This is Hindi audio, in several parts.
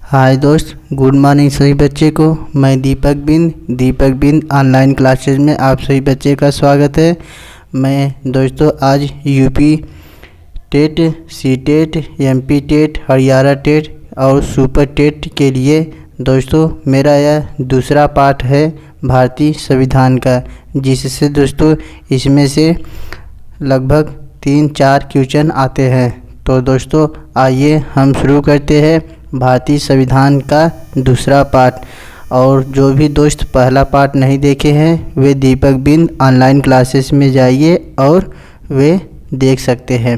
हाय दोस्त, गुड मॉर्निंग सभी बच्चे को। मैं दीपक बिंद ऑनलाइन क्लासेज में आप सभी बच्चे का स्वागत है। मैं दोस्तों आज UP TET, C TET, MP TET, Haryana TET और सुपर टेट के लिए दोस्तों मेरा यह दूसरा पार्ट है भारतीय संविधान का, जिससे दोस्तों इसमें से लगभग 3-4 क्वेश्चन आते हैं। तो दोस्तों आइए हम शुरू करते हैं भारतीय संविधान का दूसरा पार्ट। और जो भी दोस्त पहला पार्ट नहीं देखे हैं वे दीपक बिंद ऑनलाइन क्लासेस में जाइए और वे देख सकते हैं।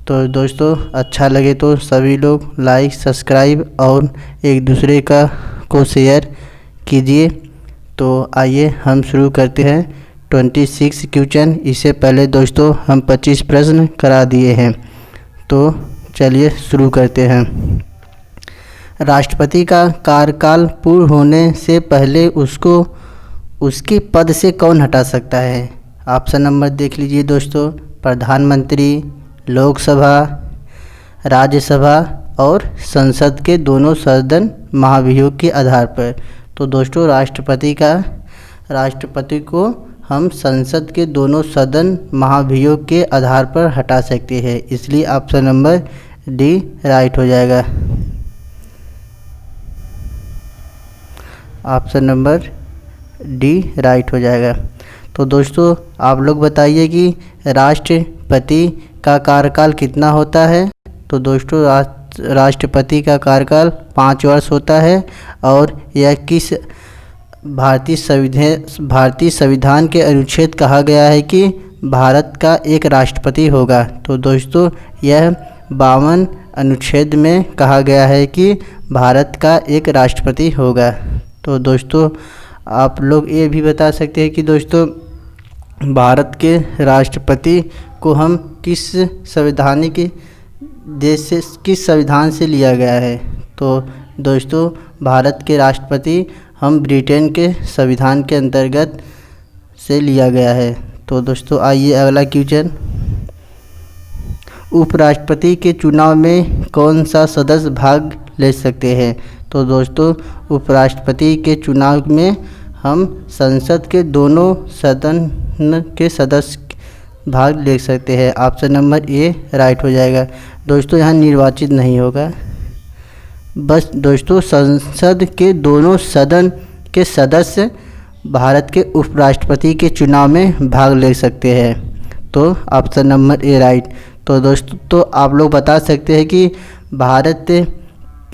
तो दोस्तों अच्छा लगे तो सभी लोग लाइक, सब्सक्राइब और एक दूसरे को शेयर कीजिए। तो आइए हम शुरू करते हैं 26 क्वेश्चन। इससे पहले दोस्तों हम 25 प्रश्न करा दिए हैं। तो चलिए शुरू करते हैं। राष्ट्रपति का कार्यकाल पूर्ण होने से पहले उसको उसके पद से कौन हटा सकता है? ऑप्शन नंबर देख लीजिए दोस्तों। प्रधानमंत्री, लोकसभा, राज्यसभा और संसद के दोनों सदन महाभियोग के आधार पर। तो दोस्तों राष्ट्रपति को हम संसद के दोनों सदन महाभियोग के आधार पर हटा सकते हैं, इसलिए ऑप्शन नंबर डी राइट हो जाएगा। ऑप्शन नंबर डी राइट हो जाएगा। तो दोस्तों आप लोग बताइए कि राष्ट्रपति का कार्यकाल कितना होता है? तो दोस्तों राष्ट्रपति का कार्यकाल 5 वर्ष होता है और यह किस भारतीय संविधान के अनुच्छेद कहा गया है कि भारत का एक राष्ट्रपति होगा? तो दोस्तों यह 52 अनुच्छेद में कहा गया है कि भारत का एक राष्ट्रपति होगा। तो दोस्तों आप लोग ये भी बता सकते हैं कि दोस्तों भारत के राष्ट्रपति को हम किस संविधान से लिया गया है? तो दोस्तों भारत के राष्ट्रपति हम ब्रिटेन के संविधान के अंतर्गत से लिया गया है। तो दोस्तों आइए अगला क्वेश्चन। उपराष्ट्रपति के चुनाव में कौन सा सदस्य भाग ले सकते हैं? तो दोस्तों उपराष्ट्रपति के चुनाव में हम संसद के दोनों सदन के सदस्य भाग ले सकते हैं। ऑप्शन नंबर ए राइट हो जाएगा। दोस्तों यहाँ निर्वाचित नहीं होगा, बस दोस्तों संसद के दोनों सदन के सदस्य भारत के उपराष्ट्रपति के चुनाव में भाग ले सकते हैं। तो ऑप्शन नंबर ए राइट। तो दोस्तों तो आप लोग बता सकते हैं कि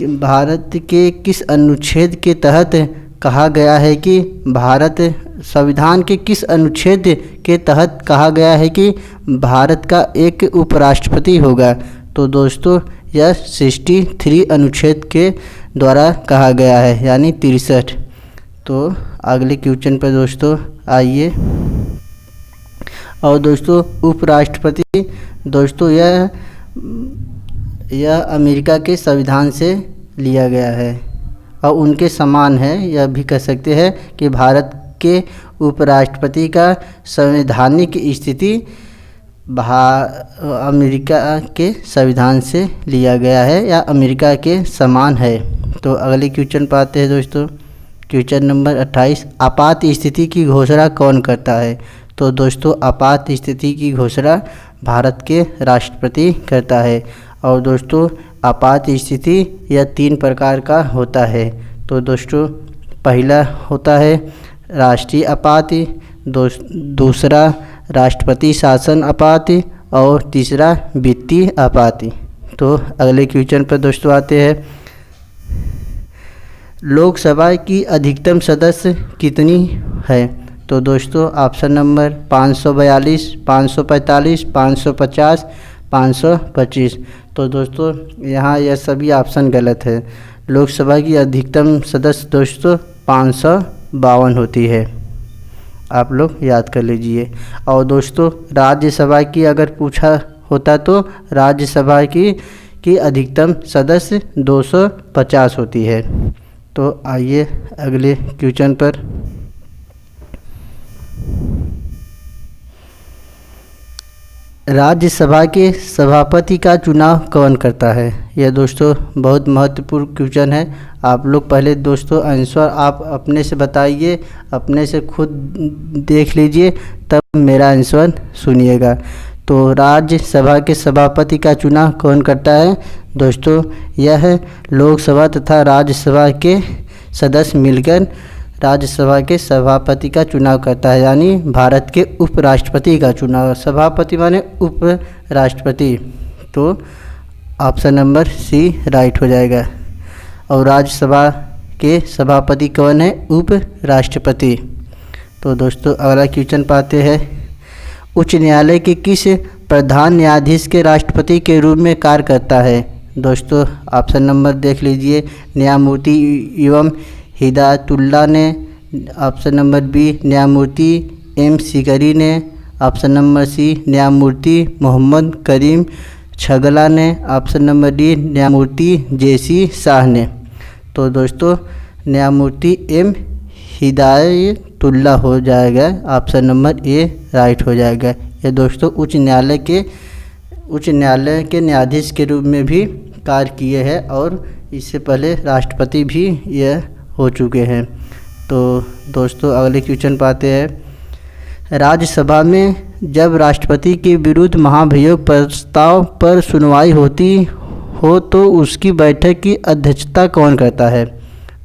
भारत के किस अनुच्छेद के तहत कहा गया है कि भारत संविधान के किस अनुच्छेद के तहत कहा गया है कि भारत का एक उपराष्ट्रपति होगा? तो दोस्तों यह 63 अनुच्छेद के द्वारा कहा गया है, यानी 63। तो अगले क्वेश्चन पर दोस्तों आइए। और दोस्तों उपराष्ट्रपति दोस्तों यह अमेरिका के संविधान से लिया गया है और उनके समान है। यह भी कह सकते हैं कि भारत के उपराष्ट्रपति का संवैधानिक स्थिति अमेरिका के संविधान से लिया गया है या अमेरिका के समान है। तो अगले क्वेश्चन पर आते हैं दोस्तों। Question number 28। आपात स्थिति की घोषणा कौन करता है? तो दोस्तों आपात स्थिति की घोषणा भारत के राष्ट्रपति करता है। और दोस्तों आपात स्थिति यह 3 प्रकार का होता है। तो दोस्तों पहला होता है राष्ट्रीय आपात, दूसरा राष्ट्रपति शासन आपात और तीसरा वित्तीय आपात। तो अगले क्वेश्चन पर दोस्तों आते हैं। लोकसभा की अधिकतम सदस्य कितनी है? तो दोस्तों ऑप्शन नंबर 542, 545, 550, 525। तो दोस्तों यहाँ यह सभी ऑप्शन गलत है। लोकसभा की अधिकतम सदस्य दोस्तों 552 होती है, आप लोग याद कर लीजिए। और दोस्तों राज्यसभा की अगर पूछा होता तो राज्यसभा की अधिकतम सदस्य 250 होती है। तो आइए अगले क्वेश्चन पर। राज्यसभा के सभापति का चुनाव कौन करता है? यह दोस्तों बहुत महत्वपूर्ण क्वेश्चन है। आप लोग पहले दोस्तों आंसर आप अपने से बताइए, अपने से खुद देख लीजिए, तब मेरा आंसर सुनिएगा। तो राज्यसभा के सभापति का चुनाव कौन करता है? दोस्तों यह लोकसभा तथा राज्यसभा के सदस्य मिलकर राज्यसभा के सभापति का चुनाव करता है, यानी भारत के उपराष्ट्रपति का चुनाव। सभापति माने उपराष्ट्रपति, तो ऑप्शन नंबर सी राइट हो जाएगा। और राज्यसभा के सभापति कौन है? उपराष्ट्रपति। तो दोस्तों अगला क्वेश्चन पाते हैं। उच्च न्यायालय के किस प्रधान न्यायाधीश के राष्ट्रपति के रूप में कार्य करता है? दोस्तों ऑप्शन नंबर देख लीजिए। न्यायमूर्ति एवं हिदायतुल्लाह ने, ऑप्शन नंबर बी न्यायमूर्ति एम सीकरी ने, ऑप्शन नंबर सी न्यायमूर्ति मोहम्मद करीम छगला ने, ऑप्शन नंबर डी न्यायमूर्ति जेसी शाह ने। तो दोस्तों न्यायमूर्ति एम हिदायतुल्लाह हो जाएगा, ऑप्शन नंबर ए राइट हो जाएगा। ये दोस्तों उच्च न्यायालय के न्यायाधीश के रूप में भी कार्य किए हैं और इससे पहले राष्ट्रपति भी यह हो चुके हैं। तो दोस्तों अगले क्वेश्चन पाते हैं। राज्यसभा में जब राष्ट्रपति के विरुद्ध महाभियोग प्रस्ताव पर सुनवाई होती हो तो उसकी बैठक की अध्यक्षता कौन करता है?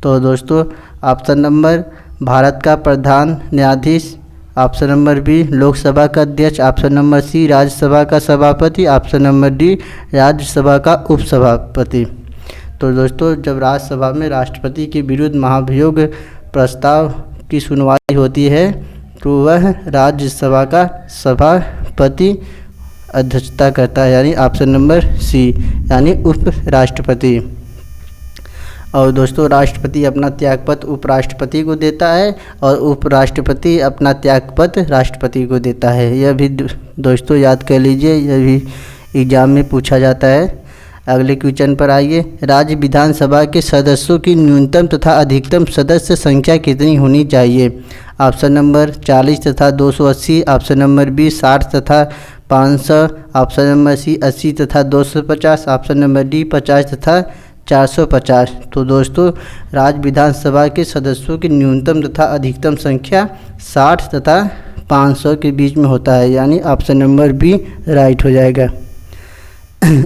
तो दोस्तों ऑप्शन नंबर भारत का प्रधान न्यायाधीश, ऑप्शन नंबर बी लोकसभा का अध्यक्ष, ऑप्शन नंबर सी राज्यसभा का सभापति, ऑप्शन नंबर डी राज्यसभा का उपसभापति। तो दोस्तों जब राज्यसभा में राष्ट्रपति के विरुद्ध महाभियोग प्रस्ताव की सुनवाई होती है तो वह राज्यसभा का सभापति अध्यक्षता करता है, यानी ऑप्शन नंबर सी यानी उपराष्ट्रपति। और दोस्तों राष्ट्रपति अपना त्यागपत्र उपराष्ट्रपति को देता है और उपराष्ट्रपति अपना त्यागपत्र राष्ट्रपति को देता है। यह भी दोस्तों याद कर लीजिए, यह भी एग्जाम में पूछा जाता है। अगले क्वेश्चन पर आइए। राज्य विधानसभा के सदस्यों की न्यूनतम तथा अधिकतम सदस्य संख्या कितनी होनी चाहिए? ऑप्शन नंबर 40 तथा 280, ऑप्शन नंबर बी 60 तथा 500, ऑप्शन नंबर सी 80 तथा 250, ऑप्शन नंबर डी 50 तथा 450। तो दोस्तों राज्य विधानसभा के सदस्यों की न्यूनतम तथा अधिकतम संख्या 60 तथा 500 के बीच में होता है, यानी ऑप्शन नंबर बी राइट हो जाएगा।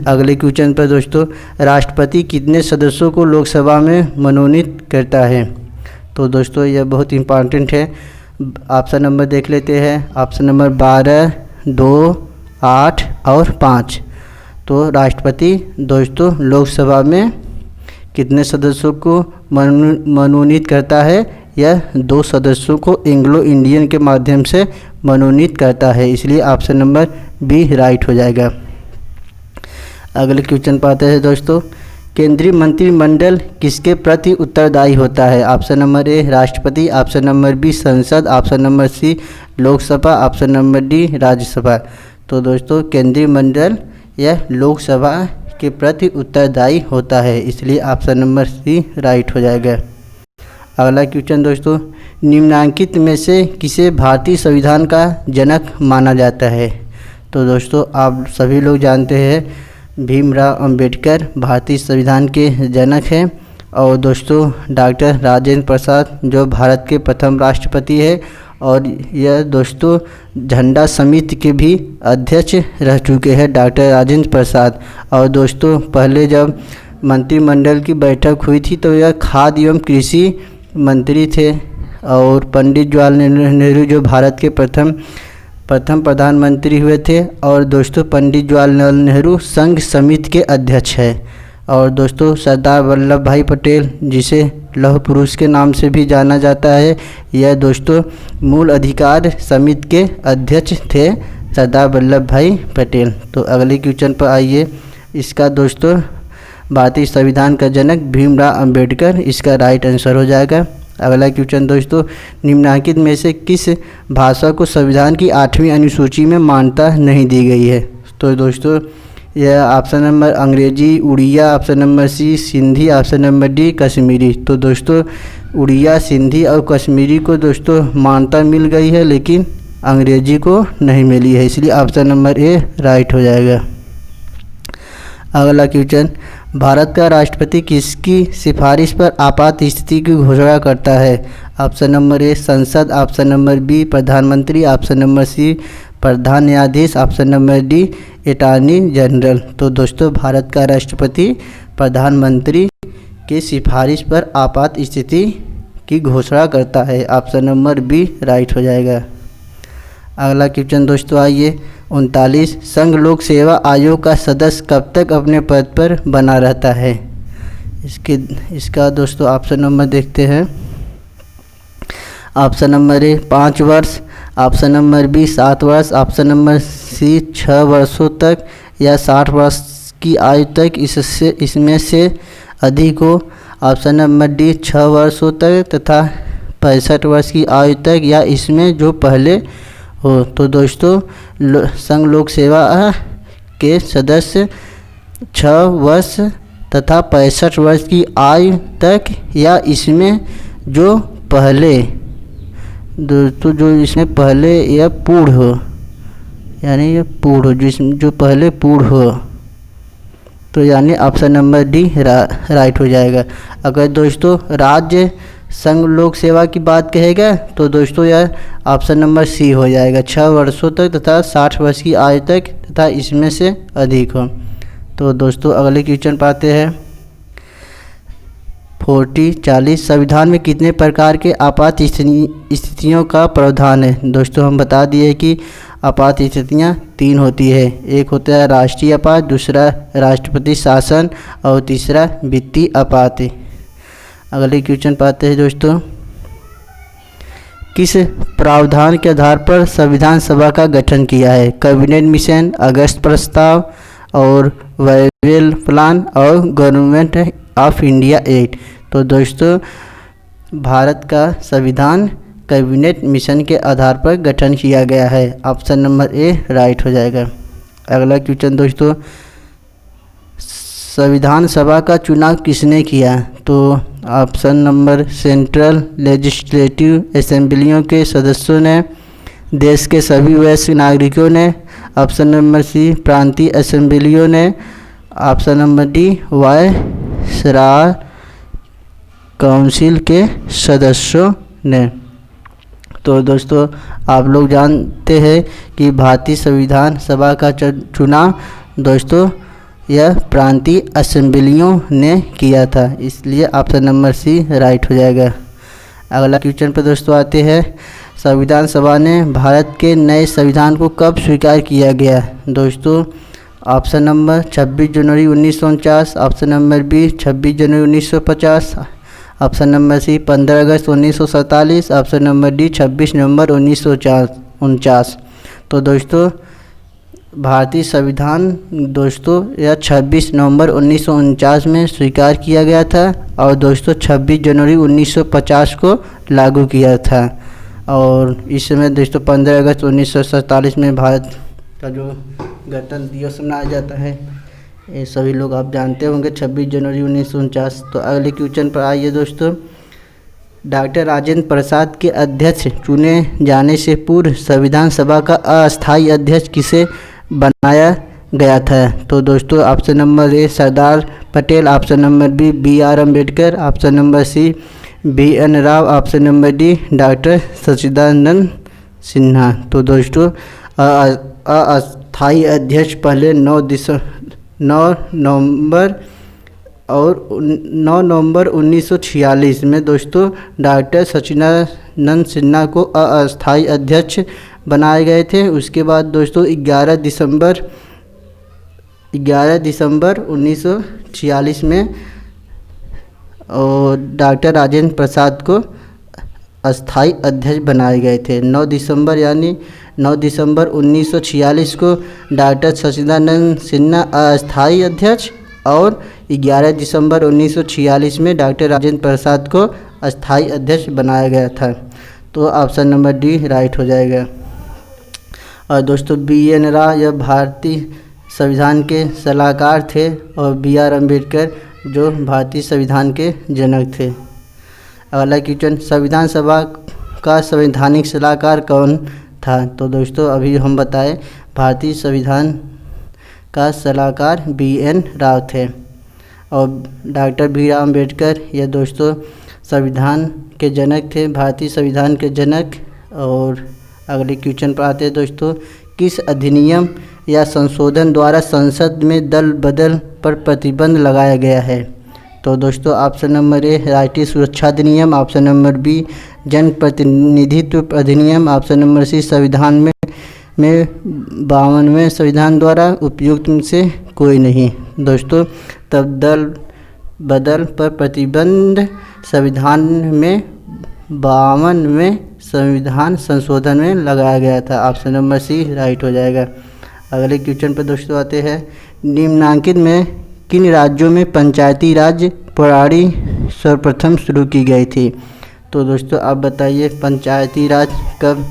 अगले क्वेश्चन पर दोस्तों राष्ट्रपति कितने सदस्यों को लोकसभा में मनोनीत करता है? तो दोस्तों यह बहुत इम्पॉर्टेंट है। ऑप्शन नंबर देख लेते हैं। ऑप्शन नंबर 12, 2, 8 और 5। तो राष्ट्रपति दोस्तों लोकसभा में कितने सदस्यों को मनोनीत करता है? यह 2 सदस्यों को एंग्लो इंडियन के माध्यम से मनोनीत करता है, इसलिए ऑप्शन नंबर बी राइट हो जाएगा। अगले क्वेश्चन पाते हैं दोस्तों। केंद्रीय मंत्रिमंडल किसके प्रति उत्तरदायी होता है? ऑप्शन नंबर ए राष्ट्रपति, ऑप्शन नंबर बी संसद, option number C Lok Sabha, option number D Rajya Sabha. तो दोस्तों केंद्रीय मंडल यह लोकसभा के प्रति उत्तरदायी होता है, इसलिए ऑप्शन नंबर सी राइट हो जाएगा। अगला क्वेश्चन दोस्तों निम्नलिखित में से किसे भारतीय संविधान का जनक माना जाता है? तो दोस्तों आप सभी लोग जानते हैं भीमराव अंबेडकर भारतीय संविधान के जनक हैं। और दोस्तों डॉक्टर राजेंद्र प्रसाद जो भारत के प्रथम राष्ट्रपति है और यह दोस्तों झंडा समिति के भी अध्यक्ष रह चुके हैं डॉक्टर राजेंद्र प्रसाद। और दोस्तों पहले जब मंत्रिमंडल की बैठक हुई थी तो यह खाद्य एवं कृषि मंत्री थे। और पंडित जवाहरलाल नेहरू जो भारत के प्रथम प्रधानमंत्री हुए थे। और दोस्तों पंडित जवाहरलाल नेहरू संघ समिति के अध्यक्ष है। और दोस्तों सरदार वल्लभ भाई पटेल जिसे लौह पुरुष के नाम से भी जाना जाता है, यह दोस्तों मूल अधिकार समिति के अध्यक्ष थे सरदार वल्लभ भाई पटेल। तो अगले क्वेश्चन पर आइए। इसका दोस्तों भारतीय संविधान का जनक भीमराव अंबेडकर इसका राइट आंसर हो जाएगा। अगला क्वेश्चन दोस्तों निम्नलिखित में से किस भाषा को संविधान की 8वीं अनुसूची में मान्यता नहीं दी गई है? तो दोस्तों यह option number Angrezi, Oriya, option number C Sindhi, option number D Kashmiri. तो दोस्तों उड़िया, सिंधी और कश्मीरी को दोस्तों मान्यता मिल गई है, लेकिन अंग्रेजी को नहीं मिली है, इसलिए ऑप्शन नंबर ए राइट हो जाएगा। अगला क्वेश्चन, भारत का राष्ट्रपति किसकी सिफारिश पर आपात स्थिति की घोषणा करता है? ऑप्शन नंबर ए संसद, ऑप्शन नंबर बी प्रधानमंत्री, ऑप्शन नंबर सी प्रधान न्यायाधीश, option number D attorney general. तो दोस्तों भारत का राष्ट्रपति प्रधानमंत्री की सिफारिश पर आपात स्थिति की घोषणा करता है। ऑप्शन नंबर बी राइट हो जाएगा। अगला क्वेश्चन दोस्तों आइए 39, संघ लोक सेवा आयोग का सदस्य कब तक अपने पद पर बना रहता है? इसका दोस्तों ऑप्शन नंबर देखते हैं। ऑप्शन नंबर ए 5 वर्ष, ऑप्शन नंबर बी 7 वर्ष, ऑप्शन नंबर सी 6 वर्षों तक या 60 वर्ष की आयु तक इसमें से अधिक हो। ऑप्शन नंबर डी 6 वर्षों तक तथा 65 वर्ष की आयु तक या इसमें जो पहले हो। तो दोस्तों संघ लोक सेवा के सदस्य 6 वर्ष तथा 65 वर्ष की आयु तक या इसमें जो पहले, दोस्तों जो इसमें पहले या पूर्ण हो, यानी ये पूर्ण हो, जो पहले पूर्ण हो, तो यानी ऑप्शन नंबर डी राइट हो जाएगा। अगर दोस्तों राज्य संघ लोक सेवा की बात कहेगा तो दोस्तों यह ऑप्शन नंबर सी हो जाएगा, 6 वर्षों तक तथा 60 वर्ष की आयु तक तथा इसमें से अधिक हो। तो दोस्तों अगले क्वेश्चन पाते हैं 40 संविधान में कितने प्रकार के आपात स्थितियों का प्रावधान है? दोस्तों हम बता दिए कि आपात स्थितियाँ 3 होती है। एक होता है राष्ट्रीय आपात, दूसरा राष्ट्रपति शासन और तीसरा वित्तीय आपात। अगले क्वेश्चन पाते हैं दोस्तों, किस प्रावधान के आधार पर संविधान सभा का गठन किया है? कैबिनेट मिशन, अगस्त प्रस्ताव और वायबल प्लान और गवर्नमेंट ऑफ इंडिया एक्ट। तो दोस्तों भारत का संविधान कैबिनेट मिशन के आधार पर गठन किया गया है। ऑप्शन नंबर ए राइट हो जाएगा। अगला क्वेश्चन दोस्तों, संविधान सभा का चुनाव किसने किया? तो ऑप्शन नंबर सेंट्रल लेजिस्लेटिव असेंबलियों के सदस्यों ने, देश के सभी वयस्क नागरिकों ने, ऑप्शन नंबर सी प्रांतीय असेंबलियों ने, option number D viceroy council के सदस्यों ने। तो दोस्तों आप लोग जानते हैं कि भारतीय संविधान सभा का चुनाव दोस्तों यह प्रांतीय असेंबलियों ने किया था, इसलिए ऑप्शन नंबर सी राइट हो जाएगा। अगला क्वेश्चन पर दोस्तों आते हैं, संविधान सभा ने भारत के नए संविधान को कब स्वीकार किया गया? दोस्तों ऑप्शन नंबर 26 जनवरी 1949, ऑप्शन नंबर बी 26 जनवरी 1950, ऑप्शन नंबर सी 15 अगस्त 1947, ऑप्शन नंबर डी 26 नवंबर 1949। तो दोस्तों भारतीय संविधान दोस्तों यह 26 नवंबर 1949 में स्वीकार किया गया था और दोस्तों 26 जनवरी 1950 को लागू किया था। और इस समय दोस्तों 15 अगस्त 1947 में भारत का जो गणतंत्र दिवस मनाया जाता है, ये सभी लोग आप जानते होंगे 26 जनवरी 1949। तो अगले क्वेश्चन पर आइए दोस्तों, डॉक्टर राजेंद्र प्रसाद के अध्यक्ष चुने जाने से पूर्व संविधान सभा का अस्थायी अध्यक्ष किसे बनाया गया था? तो दोस्तों option number A Sardar Patel, option number B BR Ambedkar, option number C BN Rao, option number D doctor Sachchidananda Sinha. तो दोस्तों अस्थायी अध्यक्ष पहले 9 नवंबर 1946 में दोस्तों डॉक्टर सच्चिदानंद सिन्हा को अस्थायी अध्यक्ष बनाए गए थे। उसके बाद दोस्तों 11 दिसंबर 1946 में और डॉक्टर राजेंद्र प्रसाद को अस्थायी अध्यक्ष बनाए गए थे। 9 दिसंबर 1946 को डॉक्टर सच्चिदानंद सिन्हा अस्थायी अध्यक्ष और 11 दिसंबर 1946 में डॉक्टर राजेंद्र प्रसाद को अस्थायी अध्यक्ष बनाया गया था। तो ऑप्शन नंबर डी राइट हो जाएगा। और दोस्तों BN राव यह भारतीय संविधान के सलाहकार थे और BR अम्बेडकर जो भारतीय संविधान के जनक थे। अगला क्वेश्चन, संविधान सभा का संवैधानिक सलाहकार कौन था। तो दोस्तों अभी हम बताएं भारतीय संविधान का सलाहकार BN राव थे और डॉक्टर भीमराव अम्बेडकर ये दोस्तों संविधान के जनक थे, भारतीय संविधान के जनक। और अगले क्वेश्चन पर आते हैं दोस्तों, किस अधिनियम या संशोधन द्वारा संसद में दल बदल पर प्रतिबंध लगाया गया है? तो दोस्तों ऑप्शन नंबर ए राष्ट्रीय सुरक्षा अधिनियम, ऑप्शन नंबर बी जन प्रतिनिधित्व अधिनियम, ऑप्शन नंबर सी संविधान में 52वें संविधान द्वारा उपयुक्त में से कोई नहीं। दोस्तों तब दल बदल पर प्रतिबंध संविधान में 52वें संविधान संशोधन में लगाया गया था। ऑप्शन नंबर सी राइट हो जाएगा। अगले क्वेश्चन पर दोस्तों आते हैं, निम्नलिखित में किन राज्यों में पंचायती राज प्रणाली सर्वप्रथम शुरू की गई थी? तो दोस्तों आप बताइए पंचायती राज कब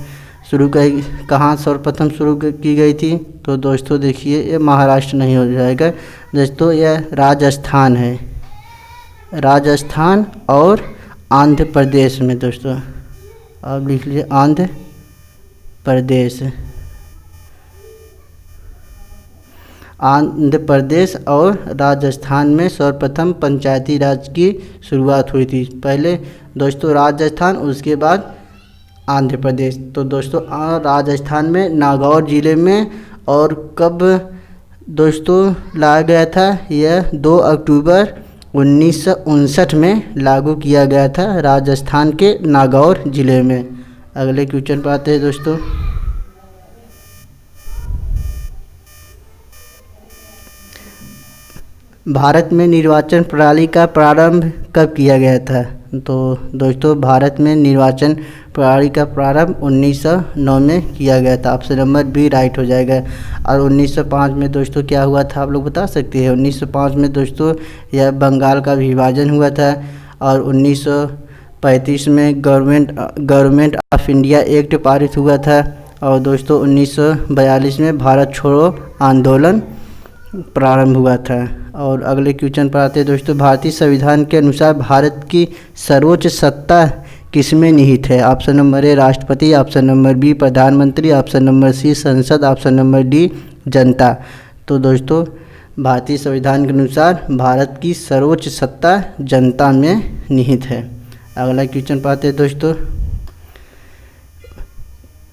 कहाँ सर्वप्रथम शुरू की गई थी? तो दोस्तों देखिए ये महाराष्ट्र नहीं हो जाएगा दोस्तों, यह राजस्थान है, राजस्थान और आंध्र प्रदेश में। दोस्तों आप लिख लीजिए आंध्र प्रदेश, आंध्र प्रदेश और राजस्थान में सर्वप्रथम पंचायती राज की शुरुआत हुई थी। पहले दोस्तों राजस्थान, उसके बाद आंध्र प्रदेश। तो दोस्तों राजस्थान में नागौर ज़िले में, और कब दोस्तों लाया गया था? यह 2 अक्टूबर 1959 में लागू किया गया था राजस्थान के नागौर ज़िले में। अगले क्वेश्चन पर आते हैं दोस्तों, भारत में निर्वाचन प्रणाली का प्रारंभ कब किया गया था? तो दोस्तों भारत में निर्वाचन प्रणाली का प्रारंभ 1909 में किया गया था। ऑप्शन नंबर बी राइट हो जाएगा। और 1905 में दोस्तों क्या हुआ था, आप लोग बता सकते हैं? 1905 में दोस्तों यह बंगाल का विभाजन हुआ था। और 1935 में गवर्नमेंट ऑफ इंडिया एक्ट पारित हुआ था। और दोस्तों 1942 में भारत छोड़ो आंदोलन प्रारंभ हुआ था। और अगले क्वेश्चन पर आते हैं दोस्तों, भारतीय संविधान के अनुसार भारत की सर्वोच्च सत्ता किसमें निहित है? ऑप्शन नंबर ए राष्ट्रपति, ऑप्शन नंबर बी प्रधानमंत्री, ऑप्शन नंबर सी संसद, ऑप्शन नंबर डी जनता। तो दोस्तों भारतीय संविधान के अनुसार भारत की सर्वोच्च सत्ता जनता में निहित है। अगला क्वेश्चन पर आते हैं दोस्तों,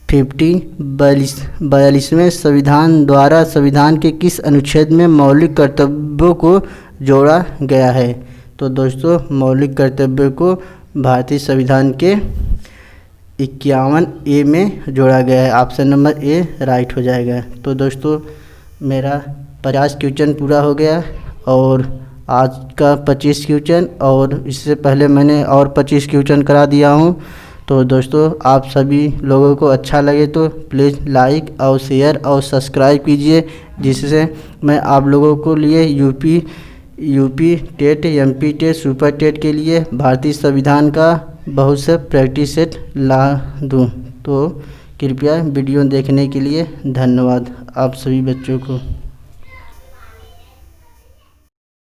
42वें संविधान द्वारा संविधान के किस अनुच्छेद में मौलिक कर्तव्यों को जोड़ा गया है? तो दोस्तों मौलिक कर्तव्यों को भारतीय संविधान के 51A में जोड़ा गया है। ऑप्शन नंबर ए राइट हो जाएगा। तो दोस्तों मेरा 50 क्वेश्चन पूरा हो गया और आज का 25 क्वेश्चन, और इससे पहले मैंने और 25 क्वेश्चन करा दिया हूँ। तो दोस्तों आप सभी लोगों को अच्छा लगे तो प्लीज़ लाइक और शेयर और सब्सक्राइब कीजिए, जिससे मैं आप लोगों को लिए UP TET, MP TET, super TET के लिए भारतीय संविधान का बहुत से प्रैक्टिस सेट ला दूँ। तो कृपया वीडियो देखने के लिए धन्यवाद आप सभी बच्चों को।